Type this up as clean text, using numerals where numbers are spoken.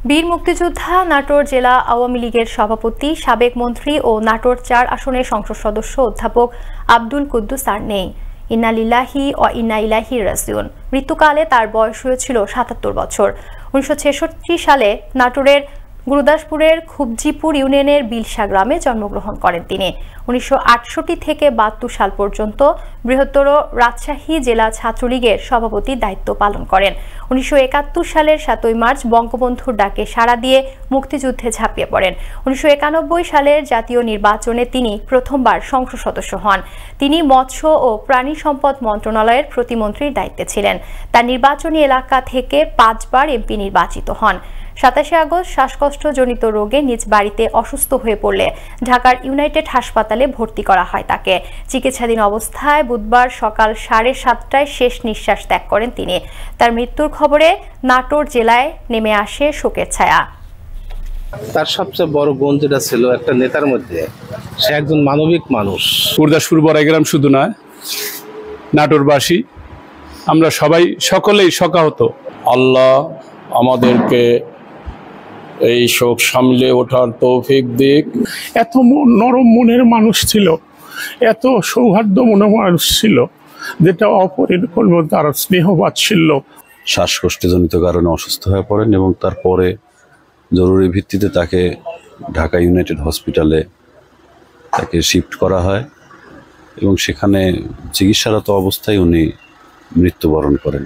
বীর মুক্তিযোদ্ধা নাটোর জেলা আওয়ামী লীগের সভাপতি, সাবেক মন্ত্রী ও নাটোর ৪ আসনের সংসদ সদস্য অধ্যাপক আব্দুল কুদ্দুস আর নেই। ইন্না লিল্লাহি ওয়া ইন্না ইলাইহি রাজিউন। মৃত্যুকালে তার বয়স হয়েছিল ৭৭ বছর। ১৯৬৬ সালে নাটোরের গুরুদাসপুরের খুবজিপুর ইউনিয়নের বিলসা গ্রামে জন্মগ্রহণ করেন তিনি। ১৯৬৮ থেকে ৭২ সাল পর্যন্ত বৃহত্তর রাজশাহী জেলা ছাত্রলীগের সভাপতির দায়িত্ব পালন করেন। ১৯৭১ সালের ৭ই মার্চ বঙ্গবন্ধুর ডাকে সাড়া দিয়ে মুক্তিযুদ্ধে ঝাঁপিয়ে পড়েন। ১৯৯১ সালের জাতীয় নির্বাচনে তিনি প্রথমবার সংসদ সদস্য হন। তিনি মৎস্য ও প্রাণী সম্পদ মন্ত্রণালয়ের প্রতিমন্ত্রীর দায়িত্বে ছিলেন। তার নির্বাচনী এলাকা থেকে ৫ বার এমপি নির্বাচিত হন। ২৭ আগস্ট শ্বাসকষ্টজনিত রোগে নিজ বাড়িতে অসুস্থ হয়ে পড়লে ঢাকার ইউনাইটেড হাসপাতালে ভর্তি করা হয় তাকে। চিকিৎসাধীন অবস্থায় বুধবার সকাল ৭:৩০টায় শেষ নিঃশ্বাস ত্যাগ করেন তিনি। তার মৃত্যুর খবরে নাটোর জেলায় নেমে আসে শোকের ছায়া। তার সবচেয়ে বড় গুণ যেটা ছিল একটা নেতার মধ্যে, সে একজন মানবিক মানুষ। গুরুদাসপুর বড়াইগ্রাম শুধু নয়, নাটোরবাসী আমরা সবাই সকলেই শোকাহত। আল্লাহ আমাদেরকে এই শোক সামলে ওঠার তৌফিক দিক। এত নরম মনের মানুষ ছিল, এত সৌহার্দ্য মনের মানুষ ছিল, যেটা অপরিকল্প তার স্নেহবাৎসল্য। শ্বাসকষ্টজনিত কারণে অসুস্থ হয়ে পড়েন এবং তারপরে জরুরি ভিত্তিতে তাকে ঢাকা ইউনাইটেড হসপিটালে তাকে শিফট করা হয় এবং সেখানে চিকিৎসারত অবস্থায় উনি মৃত্যুবরণ করেন।